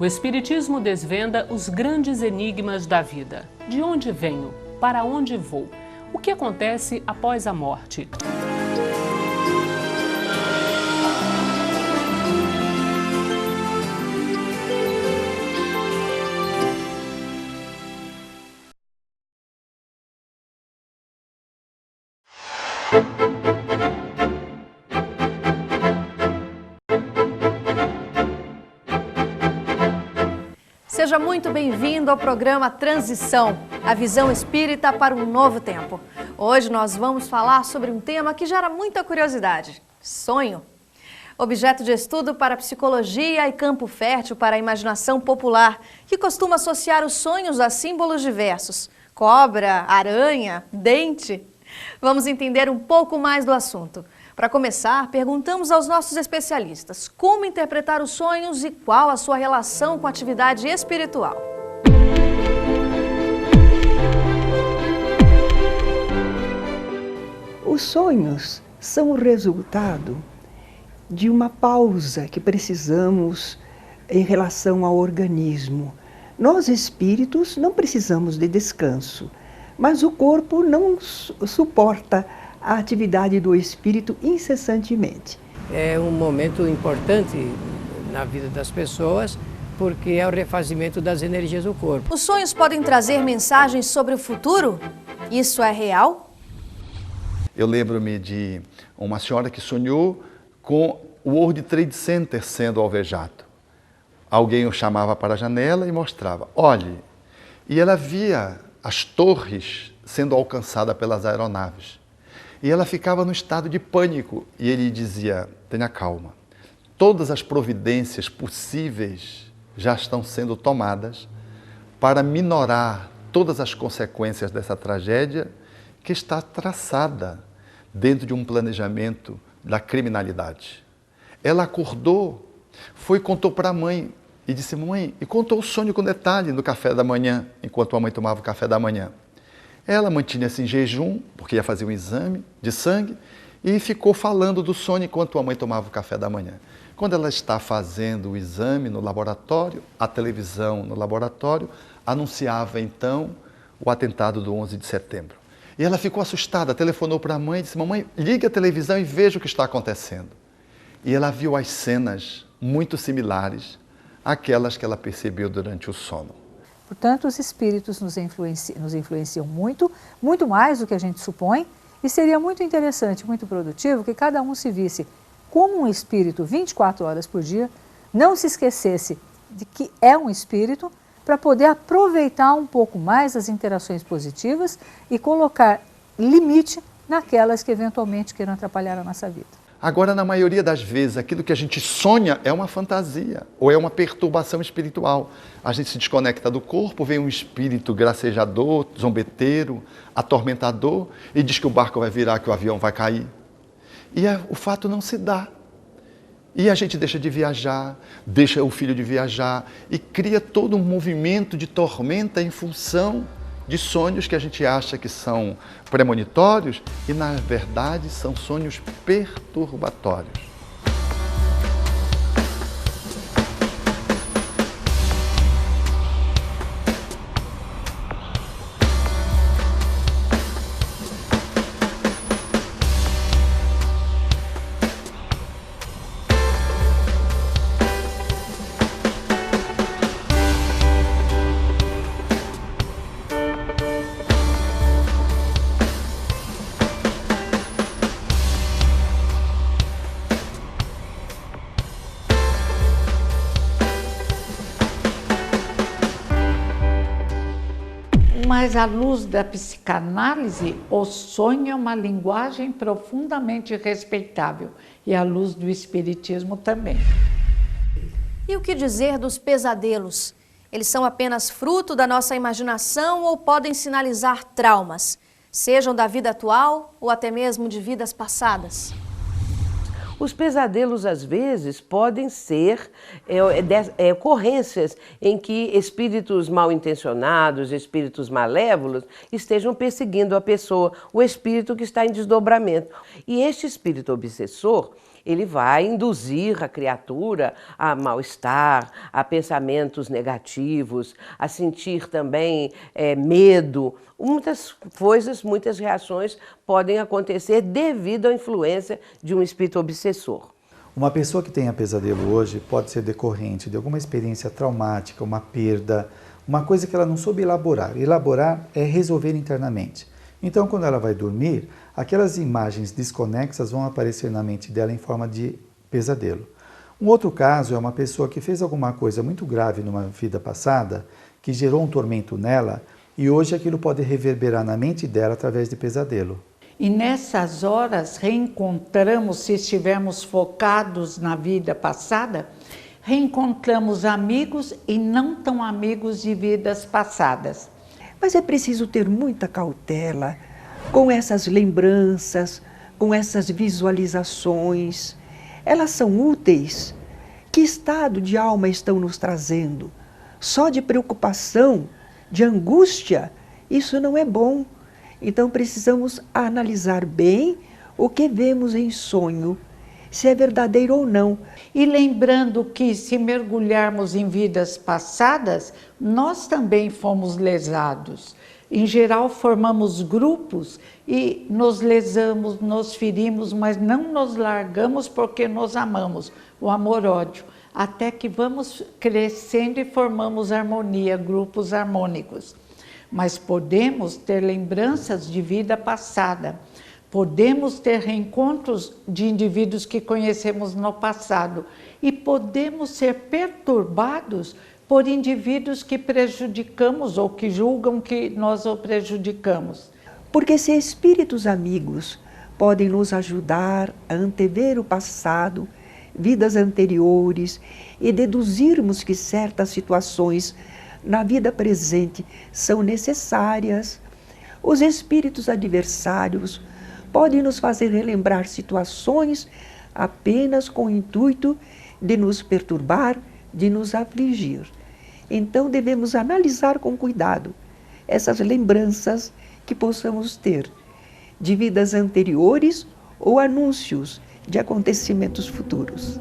O Espiritismo desvenda os grandes enigmas da vida. De onde venho? Para onde vou? O que acontece após a morte? Seja muito bem-vindo ao programa Transição, a visão espírita para um novo tempo. Hoje nós vamos falar sobre um tema que gera muita curiosidade: sonho. Objeto de estudo para a psicologia e campo fértil para a imaginação popular, que costuma associar os sonhos a símbolos diversos: cobra, aranha, dente. Vamos entender um pouco mais do assunto. Para começar, perguntamos aos nossos especialistas como interpretar os sonhos e qual a sua relação com a atividade espiritual. Os sonhos são o resultado de uma pausa que precisamos em relação ao organismo. Nós, espíritos, não precisamos de descanso, mas o corpo não suporta a atividade do espírito incessantemente. É um momento importante na vida das pessoas, porque é o refazimento das energias do corpo. Os sonhos podem trazer mensagens sobre o futuro? Isso é real? Eu lembro-me de uma senhora que sonhou com o World Trade Center sendo alvejado. Alguém o chamava para a janela e mostrava: olhe, e ela via as torres sendo alcançadas pelas aeronaves. E ela ficava no estado de pânico. E ele dizia: tenha calma, todas as providências possíveis já estão sendo tomadas para minorar todas as consequências dessa tragédia que está traçada dentro de um planejamento da criminalidade. Ela acordou, foi e contou para a mãe e disse: mãe, e contou o sonho com detalhe no café da manhã, enquanto a mãe tomava o café da manhã. Ela mantinha-se em jejum, porque ia fazer um exame de sangue, e ficou falando do sonho enquanto a mãe tomava o café da manhã. Quando ela está fazendo o exame no laboratório, a televisão no laboratório anunciava então o atentado do 11 de setembro. E ela ficou assustada, telefonou para a mãe e disse: mamãe, ligue a televisão e veja o que está acontecendo. E ela viu as cenas muito similares àquelas que ela percebeu durante o sono. Portanto, os espíritos nos influenciam muito, muito mais do que a gente supõe, e seria muito interessante, muito produtivo que cada um se visse como um espírito 24 horas por dia, não se esquecesse de que é um espírito, para poder aproveitar um pouco mais as interações positivas e colocar limite naquelas que eventualmente queiram atrapalhar a nossa vida. Agora, na maioria das vezes, aquilo que a gente sonha é uma fantasia ou é uma perturbação espiritual. A gente se desconecta do corpo, vem um espírito gracejador, zombeteiro, atormentador e diz que o barco vai virar, que o avião vai cair. E o fato não se dá. E a gente deixa de viajar, deixa o filho de viajar e cria todo um movimento de tormenta em função de sonhos que a gente acha que são premonitórios e, na verdade, são sonhos perturbatórios. Mas à luz da psicanálise, o sonho é uma linguagem profundamente respeitável e à luz do espiritismo também. E o que dizer dos pesadelos? Eles são apenas fruto da nossa imaginação ou podem sinalizar traumas, sejam da vida atual ou até mesmo de vidas passadas? Os pesadelos, às vezes, podem ser ocorrências em que espíritos mal intencionados, espíritos malévolos, estejam perseguindo a pessoa, o espírito que está em desdobramento. E este espírito obsessor, ele vai induzir a criatura a mal-estar, a pensamentos negativos, a sentir também medo. Muitas coisas, muitas reações podem acontecer devido à influência de um espírito obsessor. Uma pessoa que tenha pesadelo hoje pode ser decorrente de alguma experiência traumática, uma perda, uma coisa que ela não soube elaborar. Elaborar é resolver internamente. Então, quando ela vai dormir, aquelas imagens desconexas vão aparecer na mente dela em forma de pesadelo. Um outro caso é uma pessoa que fez alguma coisa muito grave numa vida passada, que gerou um tormento nela, e hoje aquilo pode reverberar na mente dela através de pesadelo. E nessas horas reencontramos, se estivermos focados na vida passada, reencontramos amigos e não tão amigos de vidas passadas. Mas é preciso ter muita cautela com essas lembranças, com essas visualizações. Elas são úteis. Que estado de alma estão nos trazendo? Só de preocupação, de angústia, isso não é bom. Então precisamos analisar bem o que vemos em sonho, se é verdadeiro ou não. E lembrando que se mergulharmos em vidas passadas, nós também fomos lesados. Em geral formamos grupos e nos lesamos, nos ferimos, mas não nos largamos porque nos amamos, o amor-ódio. Até que vamos crescendo e formamos harmonia, grupos harmônicos. Mas podemos ter lembranças de vida passada, podemos ter reencontros de indivíduos que conhecemos no passado e podemos ser perturbados por indivíduos que prejudicamos ou que julgam que nós o prejudicamos. Porque se espíritos amigos podem nos ajudar a antever o passado, vidas anteriores e deduzirmos que certas situações na vida presente são necessárias, os espíritos adversários podem nos fazer relembrar situações apenas com o intuito de nos perturbar, de nos afligir. Então devemos analisar com cuidado essas lembranças que possamos ter de vidas anteriores ou anúncios de acontecimentos futuros.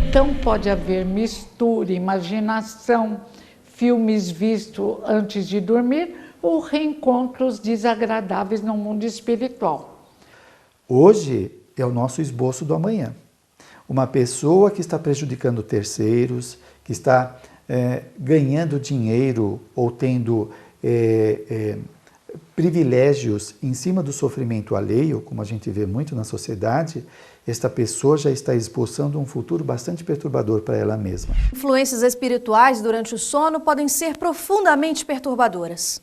Então pode haver mistura, imaginação, filmes vistos antes de dormir ou reencontros desagradáveis no mundo espiritual. Hoje é o nosso esboço do amanhã. Uma pessoa que está prejudicando terceiros, que está ganhando dinheiro ou tendo privilégios em cima do sofrimento alheio, como a gente vê muito na sociedade, esta pessoa já está esboçando um futuro bastante perturbador para ela mesma. Influências espirituais durante o sono podem ser profundamente perturbadoras.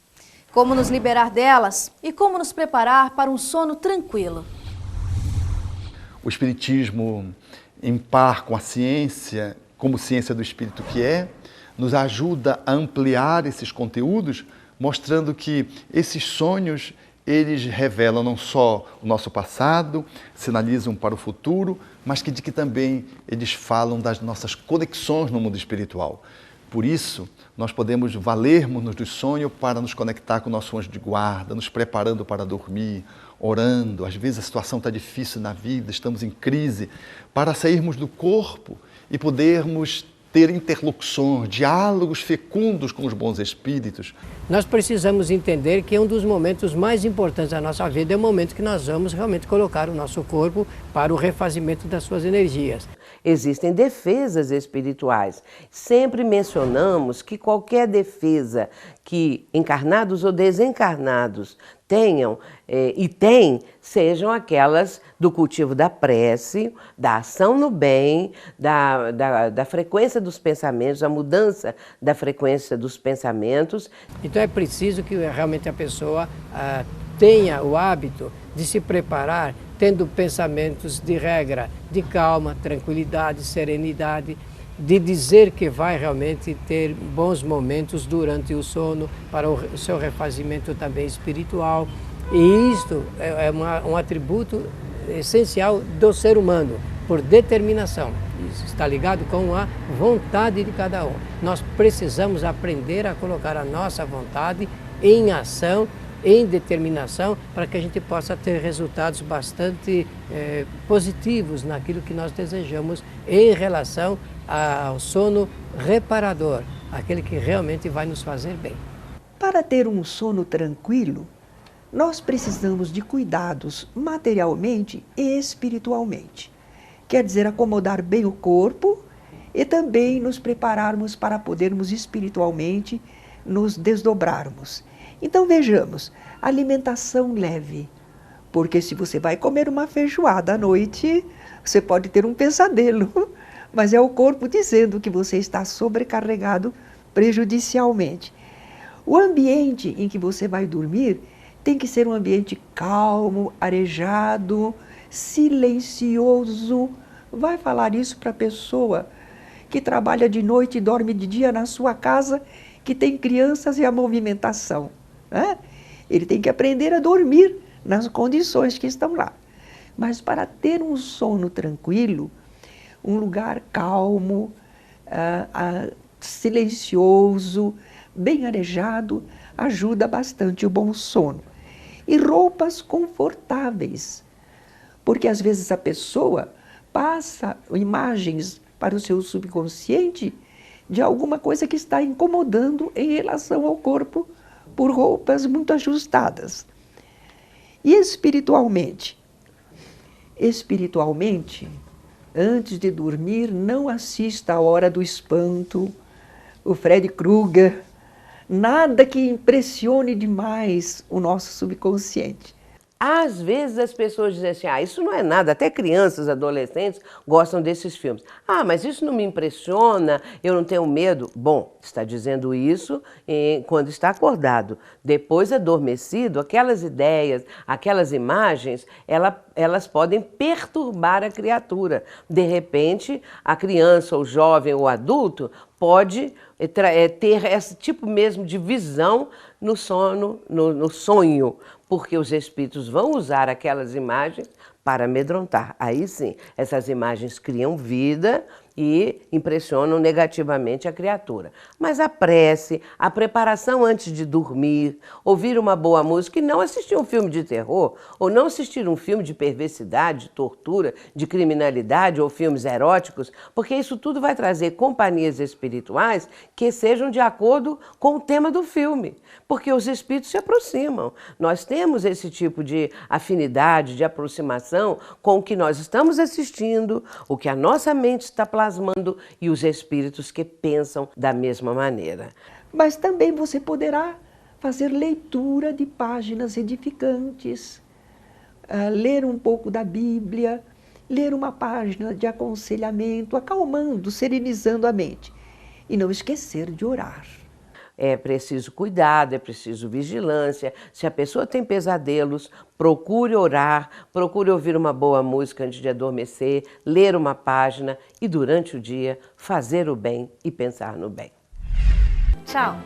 Como nos liberar delas e como nos preparar para um sono tranquilo? O Espiritismo, em par com a ciência, como ciência do Espírito que é, nos ajuda a ampliar esses conteúdos, mostrando que esses sonhos, eles revelam não só o nosso passado, sinalizam para o futuro, mas de que também eles falam das nossas conexões no mundo espiritual. Por isso, nós podemos valermos-nos do sonho para nos conectar com o nosso anjo de guarda, nos preparando para dormir, orando. Às vezes a situação está difícil na vida, estamos em crise, para sairmos do corpo e podermos ter interlocuções, diálogos fecundos com os bons espíritos. Nós precisamos entender que um dos momentos mais importantes da nossa vida é o momento que nós vamos realmente colocar o nosso corpo para o refazimento das suas energias. Existem defesas espirituais. Sempre mencionamos que qualquer defesa que encarnados ou desencarnados tenham e têm, sejam aquelas do cultivo da prece, da ação no bem, da frequência dos pensamentos, a mudança da frequência dos pensamentos. Então é preciso que realmente a pessoa tenha o hábito de se preparar tendo pensamentos de regra, de calma, tranquilidade, serenidade, de dizer que vai realmente ter bons momentos durante o sono para o seu refazimento também espiritual. E isto é um atributo essencial do ser humano, por determinação. Isso está ligado com a vontade de cada um. Nós precisamos aprender a colocar a nossa vontade em ação, em determinação, para que a gente possa ter resultados bastante positivos naquilo que nós desejamos em relação ao sono reparador, aquele que realmente vai nos fazer bem. Para ter um sono tranquilo, nós precisamos de cuidados materialmente e espiritualmente. Quer dizer, acomodar bem o corpo e também nos prepararmos para podermos espiritualmente nos desdobrarmos. Então vejamos, alimentação leve, porque se você vai comer uma feijoada à noite, você pode ter um pesadelo, mas é o corpo dizendo que você está sobrecarregado prejudicialmente. O ambiente em que você vai dormir tem que ser um ambiente calmo, arejado, silencioso. Vai falar isso para a pessoa que trabalha de noite e dorme de dia na sua casa, que tem crianças e a movimentação. Ele tem que aprender a dormir nas condições que estão lá. Mas para ter um sono tranquilo, um lugar calmo, silencioso, bem arejado, ajuda bastante o bom sono. E roupas confortáveis, porque às vezes a pessoa passa imagens para o seu subconsciente de alguma coisa que está incomodando em relação ao corpo, por roupas muito ajustadas. E espiritualmente? Espiritualmente, antes de dormir, não assista a Hora do Espanto, o Freddy Krueger, nada que impressione demais o nosso subconsciente. Às vezes as pessoas dizem assim, isso não é nada, até crianças, adolescentes gostam desses filmes. Mas isso não me impressiona, eu não tenho medo. Bom, está dizendo isso quando está acordado. Depois adormecido, aquelas ideias, aquelas imagens, elas podem perturbar a criatura. De repente, a criança, o jovem ou o adulto pode ter esse tipo mesmo de visão no sono, no sonho, porque os espíritos vão usar aquelas imagens para amedrontar. Aí sim, essas imagens criam vida e impressionam negativamente a criatura. Mas a prece, a preparação antes de dormir, ouvir uma boa música e não assistir um filme de terror, ou não assistir um filme de perversidade, de tortura, de criminalidade ou filmes eróticos, porque isso tudo vai trazer companhias espirituais que sejam de acordo com o tema do filme, porque os espíritos se aproximam. Nós temos esse tipo de afinidade, de aproximação com o que nós estamos assistindo, o que a nossa mente está plasmando e os espíritos que pensam da mesma maneira. Mas também você poderá fazer leitura de páginas edificantes, ler um pouco da Bíblia, ler uma página de aconselhamento, acalmando, serenizando a mente. E não esquecer de orar. É preciso cuidado, é preciso vigilância. Se a pessoa tem pesadelos, procure orar, procure ouvir uma boa música antes de adormecer, ler uma página e durante o dia fazer o bem e pensar no bem. Tchau!